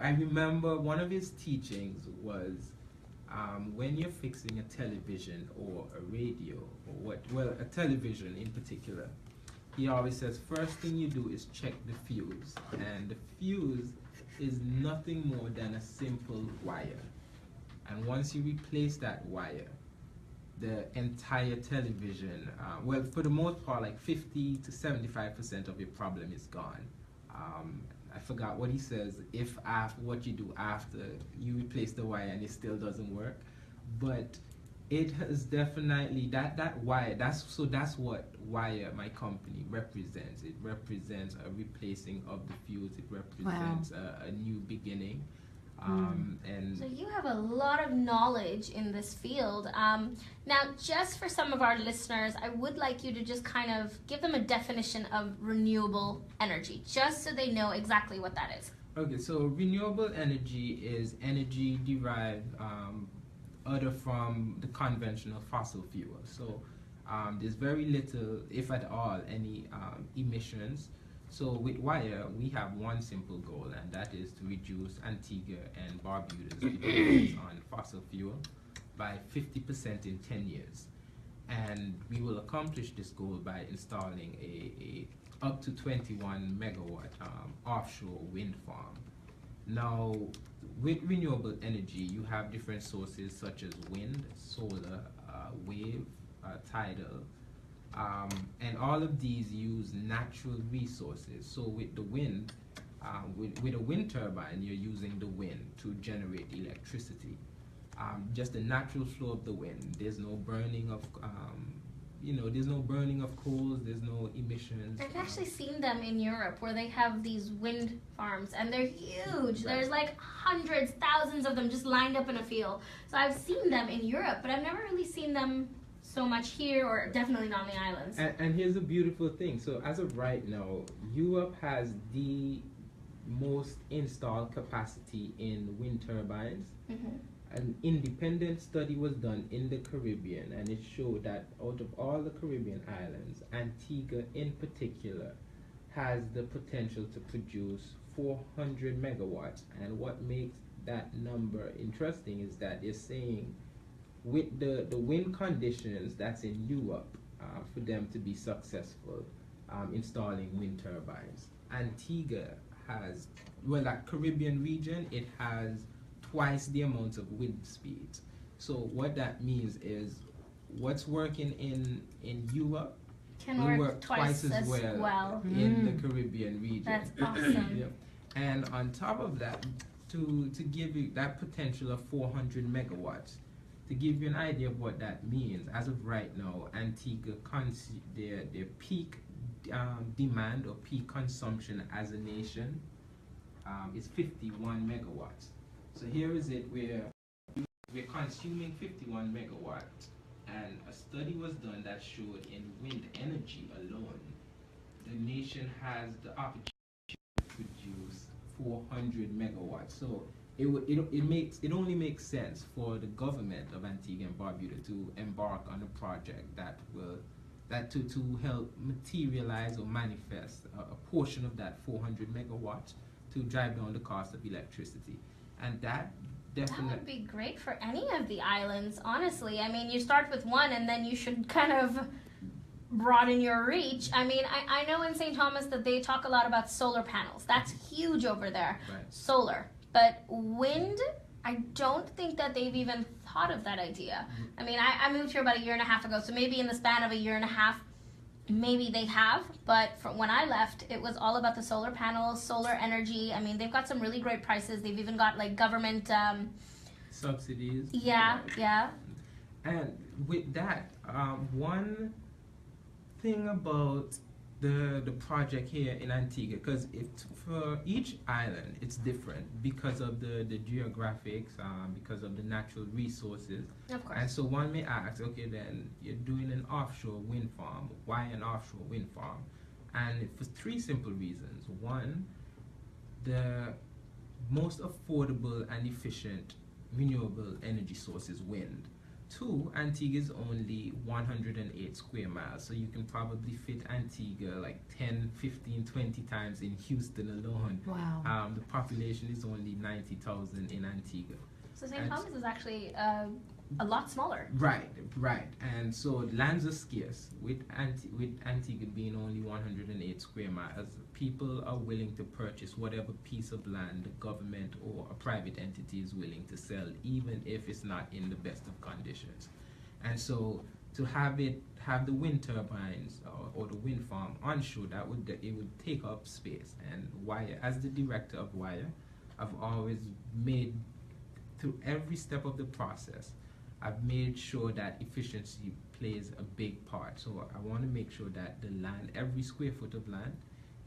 I remember one of his teachings was when you're fixing a television or a radio or a television in particular, he always says first thing you do is check the fuse, and the fuse is nothing more than a simple wire. And once you replace that wire, the entire television, well, for the most part, like 50 to 75% of your problem is gone. I forgot what he says, if after what you do after you replace the wire and it still doesn't work, but it has definitely, that wire, that's what WIRE, my company, represents. It represents a replacing of the fuse. It represents a new beginning. And so you have a lot of knowledge in this field. Now, just for some of our listeners, I would like you to just kind of give them a definition of renewable energy, just so they know exactly what that is. Okay, so renewable energy is energy derived other from the conventional fossil fuel. So there's very little, if at all, any emissions. So with WIRE, we have one simple goal, and that is to reduce Antigua and Barbuda's dependence on fossil fuel by 50% in 10 years. And we will accomplish this goal by installing a up to 21 megawatt offshore wind farm. Now, with renewable energy, you have different sources such as wind, solar, wave, tidal, and all of these use natural resources. So with the wind, with a wind turbine, you're using the wind to generate electricity. Just the natural flow of the wind. There's no burning of, there's no burning of coals. There's no emissions. I've actually seen them in Europe where they have these wind farms, and they're huge. Right. There's like hundreds, thousands of them just lined up in a field. So I've seen them in Europe, but I've never really seen them so much here, or definitely not on the islands. And here's a beautiful thing. So as of right now, Europe has the most installed capacity in wind turbines. An independent study was done in the Caribbean, and it showed that out of all the Caribbean islands, Antigua in particular has the potential to produce 400 megawatts. And what makes that number interesting is that they're saying with the wind conditions that's in Europe, for them to be successful installing wind turbines, Antigua has, well, that Caribbean region, it has twice the amount of wind speeds. So what that means is what's working in Europe Can work twice as well in the Caribbean region. That's awesome. Yep. And on top of that, to give you that potential of 400 megawatts, to give you an idea of what that means, as of right now, Antigua, their peak demand or peak consumption as a nation is 51 megawatts. So here is it where we're consuming 51 megawatts, and a study was done that showed in wind energy alone, the nation has the opportunity to produce 400 megawatts. So it only makes sense for the government of Antigua and Barbuda to embark on a project that will to help materialize or manifest a portion of that 400 megawatts to drive down the cost of electricity. And that definitely would be great for any of the islands, honestly. I mean, you start with one and then you should kind of broaden your reach. I mean, I know in St. Thomas that they talk a lot about solar panels. That's huge over there. Right. Solar. But wind, I don't think that they've even thought of that idea. I mean, I moved here about a year and a half ago, so maybe in the span of a year and a half, maybe they have, but from when I left, it was all about the solar panels, solar energy. I mean, they've got some really great prices. They've even got like government subsidies. Yeah. And with that, one thing about the project here in Antigua, because for each island it's different because of the geographics, because of the natural resources. Of course. And so one may ask, okay, then you're doing an offshore wind farm. Why an offshore wind farm? And for three simple reasons. One, the most affordable and efficient renewable energy source is wind. Two, Antigua is only 108 square miles, so you can probably fit Antigua like 10, 15, 20 times in Houston alone. Wow. The population is only 90,000 in Antigua. So St. Thomas is actually a lot smaller. Right. And so lands are scarce. With Antigua being only 108 square miles, people are willing to purchase whatever piece of land the government or a private entity is willing to sell, even if it's not in the best of conditions. And so to have the wind turbines or the wind farm onshore, it would take up space. And W.I.R.E, as the director of W.I.R.E, I've always made, through every step of the process, I've made sure that efficiency plays a big part. So I want to make sure that the land, every square foot of land,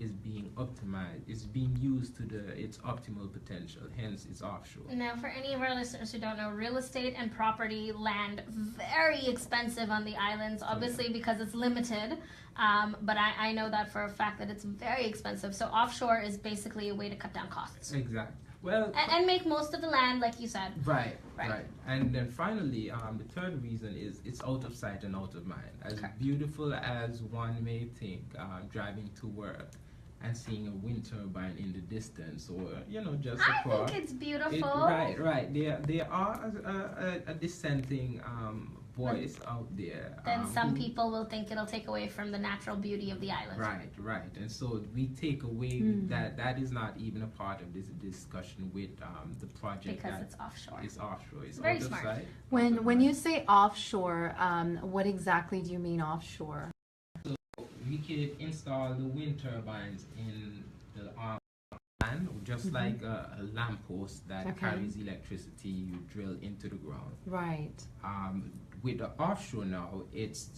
is being optimized, is being used to its optimal potential, hence it's offshore. Now, for any of our listeners who don't know, real estate and property, land, very expensive on the islands, obviously because it's limited, but I know that for a fact that it's very expensive. So offshore is basically a way to cut down costs. Exactly. Well, and make most of the land, like you said. Right. And then finally, the third reason is it's out of sight and out of mind. As beautiful as one may think, driving to work and seeing a wind turbine in the distance, or just across. I think it's beautiful. Right. There are a dissenting voice out there. Then some people will think it'll take away from the natural beauty of the island. Right. And so we take away that is not even a part of this discussion with the project. Because it's offshore. It's offshore. It's very out of smart. sight. When you say offshore, what exactly do you mean offshore? We could install the wind turbines in the land, just like a lamppost that carries electricity you drill into the ground. Right. With the offshore now, it's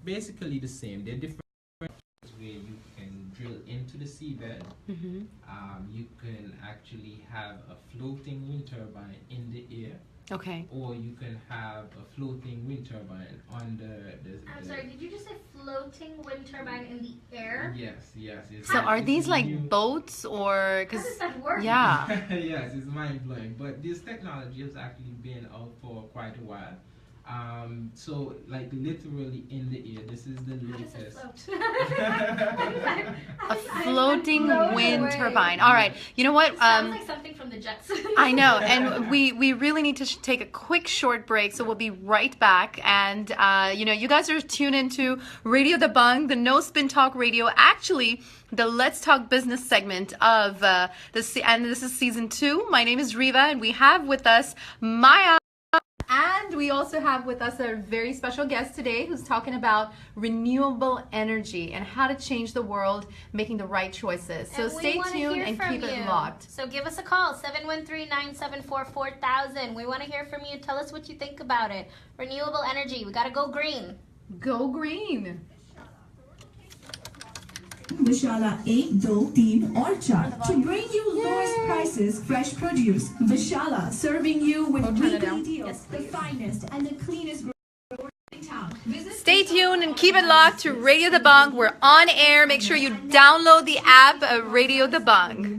basically the same. There are different where you can drill into the seabed. You can actually have a floating wind turbine in the air. Okay. Or you can have a floating wind turbine on I'm sorry, did you just say floating wind turbine in the air? Yes. So are these like boats or? How does that work? Yeah. Yes, it's mind blowing. But this technology has actually been out for quite a while. So like literally in the air. This is the latest. A floating wind turbine. All right. You know what? Sounds like something from the Jetsons. I know, and we really need to take a quick short break, so we'll be right back. And you guys are tuned into Radio Dabang, the No Spin Talk Radio. Actually, the Let's Talk Business segment of this, and this is season 2. My name is Riva, and we have with us Maya. And we also have with us a very special guest today who's talking about renewable energy and how to change the world, making the right choices. So stay tuned and keep it locked. So give us a call, 713-974-4000. We want to hear from you. Tell us what you think about it. Renewable energy. We got to go green. Go green. Vishala 1, 2, 3 और 4 to bring you lowest prices, fresh produce. Vishala serving you with weekly deals, the finest and the cleanest grocery in town. Stay tuned and keep it locked to Radio Dabang. We're on air. Make sure you download the app, Radio Dabang.